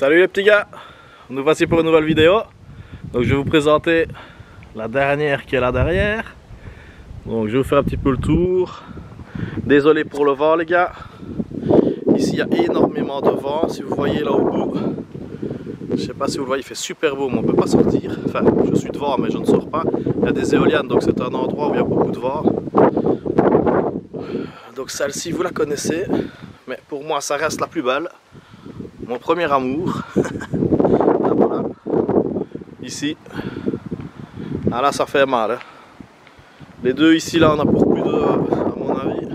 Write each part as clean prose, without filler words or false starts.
Salut les petits gars, nous voici pour une nouvelle vidéo. Donc je vais vous présenter la dernière qui est là derrière. Donc je vais vous faire un petit peu le tour. Désolé pour le vent les gars. Ici il y a énormément de vent, si vous voyez là au bout. Je sais pas si vous le voyez, il fait super beau mais on peut pas sortir. Enfin je suis devant mais je ne sors pas. Il y a des éoliennes donc c'est un endroit où il y a beaucoup de vent. Donc celle-ci vous la connaissez. Mais pour moi ça reste la plus belle. Mon premier amour. Là, voilà. Ici. Ah là ça fait mal. Hein. Les deux ici là on a pour plus de, à mon avis,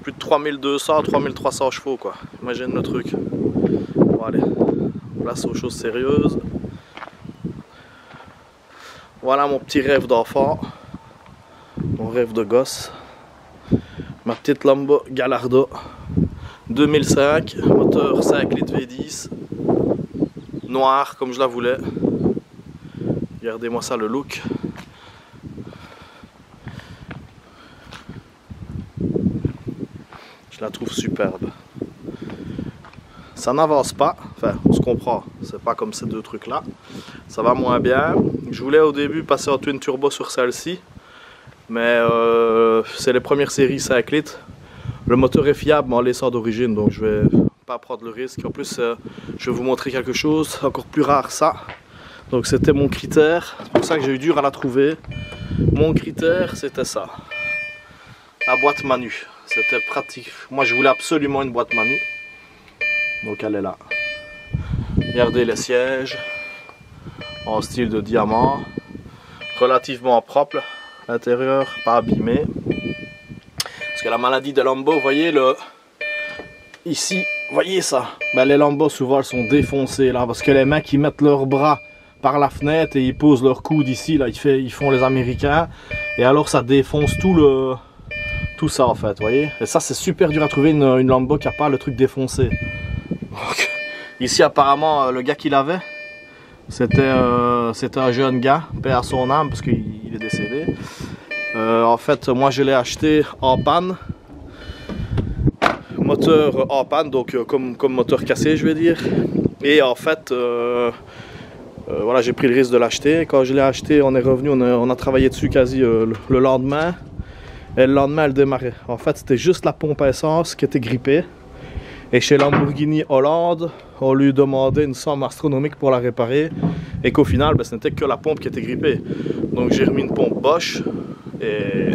plus de 3200, 3300 chevaux quoi. Imagine le truc. Bon allez, place aux choses sérieuses. Voilà mon petit rêve d'enfant. Mon rêve de gosse. Ma petite Lambo Gallardo 2005, moteur 5 litres V10, noir comme je la voulais. Regardez-moi ça le look. Je la trouve superbe. Ça n'avance pas, enfin on se comprend, c'est pas comme ces deux trucs là. Ça va moins bien. Je voulais au début passer en twin turbo sur celle-ci, mais c'est les premières séries 5 litres. Le moteur est fiable mais en laissant d'origine, donc je vais pas prendre le risque. En plus je vais vous montrer quelque chose encore plus rare, ça. Donc c'était mon critère, c'est pour ça que j'ai eu dur à la trouver. Mon critère c'était ça, la boîte Manu. C'était pratique, moi je voulais absolument une boîte Manu. Donc elle est là. Regardez les sièges en style de diamant, relativement propre, l'intérieur pas abîmé. Parce que la maladie de Lambo, vous voyez le ici, voyez ça, ben, les Lambo souvent elles sont défoncées là, parce que les mecs ils mettent leurs bras par la fenêtre et ils posent leur coude ici là, ils font les Américains, et alors ça défonce tout ça en fait, vous voyez. Et ça c'est super dur à trouver une Lambo qui a pas le truc défoncé. Donc, ici apparemment le gars qui l'avait, c'était un jeune gars, paix à son âme parce qu'il est décédé. En fait moi je l'ai acheté en panne, moteur en panne, donc comme moteur cassé je vais dire. Et en fait voilà, j'ai pris le risque de l'acheter. Quand je l'ai acheté on est revenu, on a travaillé dessus quasi le lendemain. Et le lendemain elle démarrait. En fait c'était juste la pompe à essence qui était grippée. Et chez Lamborghini Hollande on lui demandait une somme astronomique pour la réparer. Et qu'au final ben, ce n'était que la pompe qui était grippée. Donc j'ai remis une pompe Bosch. Et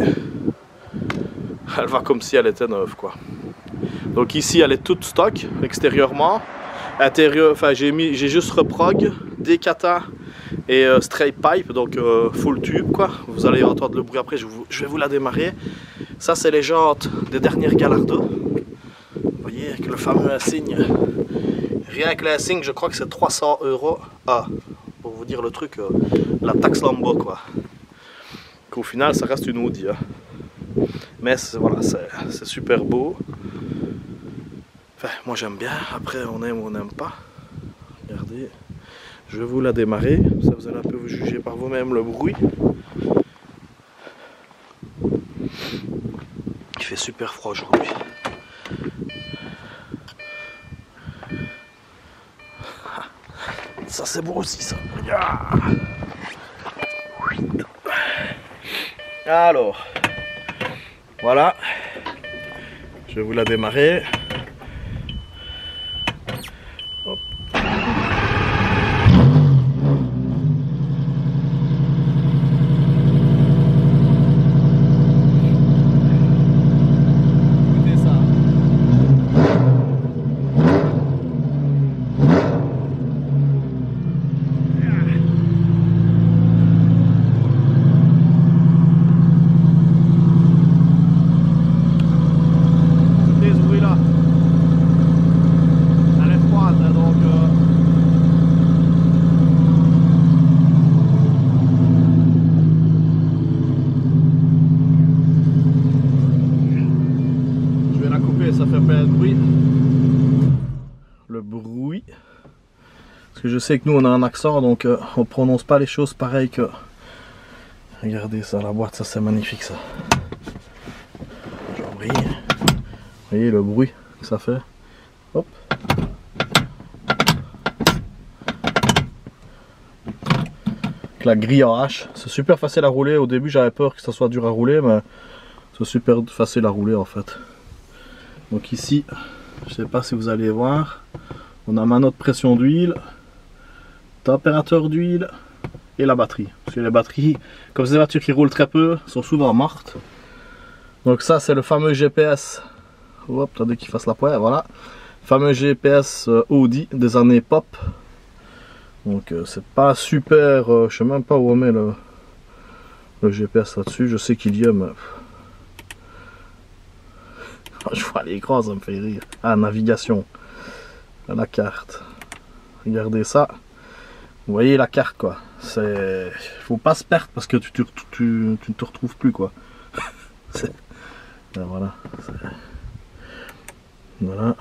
elle va comme si elle était neuve quoi. Donc ici elle est toute stock extérieurement. Intérieur, enfin j'ai juste reprog, décata et straight pipe, donc full tube quoi. Vous allez entendre le bruit après, je vais vous la démarrer. Ça c'est les jantes des dernières Gallardo. Vous voyez avec le fameux insigne. Rien que l'insigne je crois que c'est 300 €. Ah, pour vous dire le truc, la taxe Lambo quoi. Qu'au final ça reste une Audi hein. Mais voilà, c'est super beau. Enfin moi j'aime bien, après on aime ou on n'aime pas. Regardez, je vais vous la démarrer, ça vous allez un peu vous juger par vous-même le bruit. Il fait super froid aujourd'hui. Ça c'est beau aussi ça. Alors, voilà, je vais vous la démarrer. Hop. Écoutez ça. Ça fait pas de bruit. Le bruit. Parce que je sais que nous on a un accent donc on prononce pas les choses pareil que. Regardez ça, la boîte, ça c'est magnifique ça. Vous voyez le bruit que ça fait. Hop. avec la grille en H. C'est super facile à rouler. Au début j'avais peur que ça soit dur à rouler, mais c'est super facile à rouler en fait. Donc ici, je sais pas si vous allez voir, on a ma note pression d'huile, température d'huile et la batterie. Parce que les batteries, comme c'est des voitures qui roulent très peu, sont souvent mortes. Donc ça c'est le fameux GPS. Hop, attendez qu'il fasse la poire, voilà. Fameux GPS Audi des années pop. Donc c'est pas super, je sais même pas où on met le GPS là-dessus. Je sais qu'il y a, mais je vois l'écran, ça me fait rire. Ah, navigation, la carte. Regardez ça. Vous voyez la carte quoi. C'est, faut pas se perdre parce que tu ne te retrouves plus quoi. Voilà. Voilà.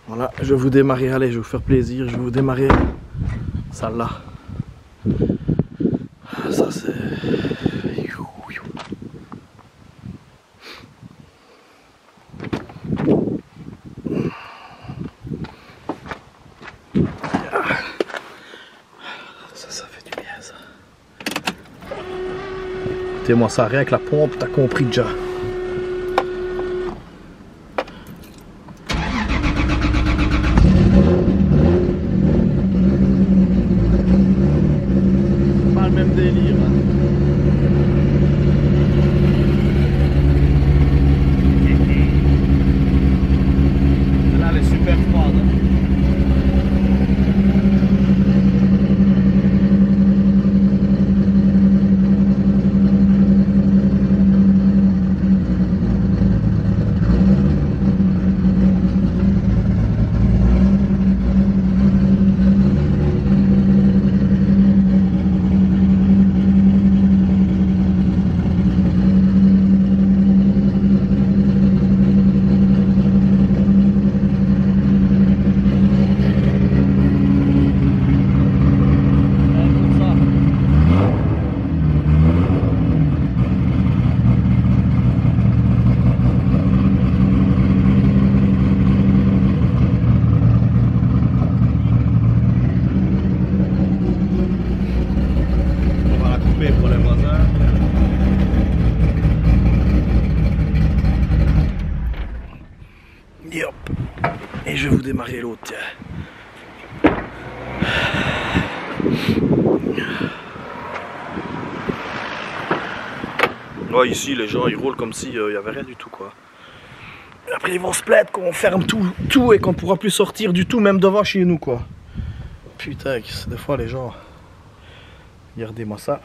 Voilà, je vais vous démarrer, allez, je vais vous faire plaisir, je vais vous démarrer celle-là. Ça c'est... Ça fait du bien ça. Écoutez-moi ça, rien que la pompe, t'as compris déjà. Pas le même délire. Là, elle est super froide. Pour les voisins. Et hop. Et je vais vous démarrer l'autre, tiens. Ouais, ici les gens ils roulent comme si y avait rien du tout quoi. Et après ils vont se plaindre qu'on ferme tout et qu'on pourra plus sortir du tout, même devant chez nous quoi. Putain, des fois les gens... Regardez-moi ça.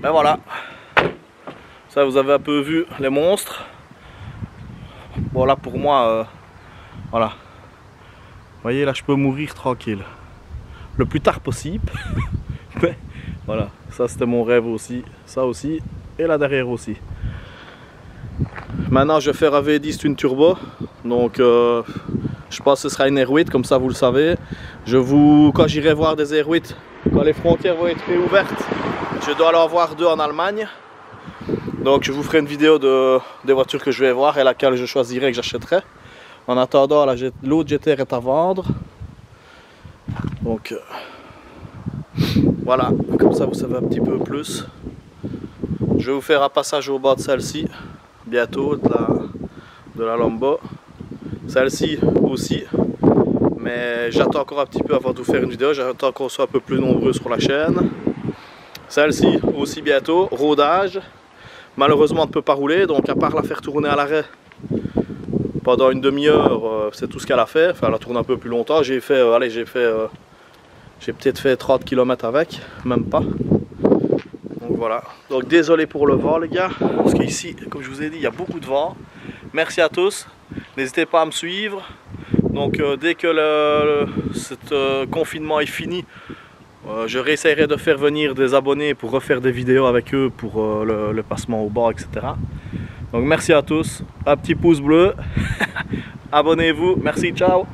Ben voilà, ça vous avez un peu vu les monstres. Bon là pour moi, voilà. Vous voyez là je peux mourir tranquille. Le plus tard possible. Mais voilà, ça c'était mon rêve aussi. Ça aussi. Et là derrière aussi. Maintenant je vais faire un V10 Twin Turbo. Donc je pense que ce sera une R8 comme ça vous le savez. Quand j'irai voir des R8, quand les frontières vont être réouvertes, je dois en voir 2 en Allemagne. Donc je vous ferai une vidéo des voitures que je vais voir et laquelle je choisirai et que j'achèterai. En attendant, l'autre GTR est à vendre. Donc Voilà, comme ça vous savez un petit peu plus. Je vais vous faire un passage au bas de celle-ci bientôt, de la Lamba. Celle-ci aussi, mais j'attends encore un petit peu avant de vous faire une vidéo. J'attends qu'on soit un peu plus nombreux sur la chaîne. Celle-ci aussi bientôt, rodage. Malheureusement on ne peut pas rouler, donc à part la faire tourner à l'arrêt pendant une demi-heure, c'est tout ce qu'elle a fait. Enfin, elle a tourné un peu plus longtemps. J'ai peut-être fait 30 km avec, même pas. Donc voilà. Donc désolé pour le vent les gars, parce qu'ici, comme je vous ai dit, il y a beaucoup de vent. Merci à tous. N'hésitez pas à me suivre. Donc dès que ce confinement est fini, je réessayerai de faire venir des abonnés pour refaire des vidéos avec eux pour le passement au bas, etc. Donc merci à tous, un petit pouce bleu, abonnez-vous, merci, ciao.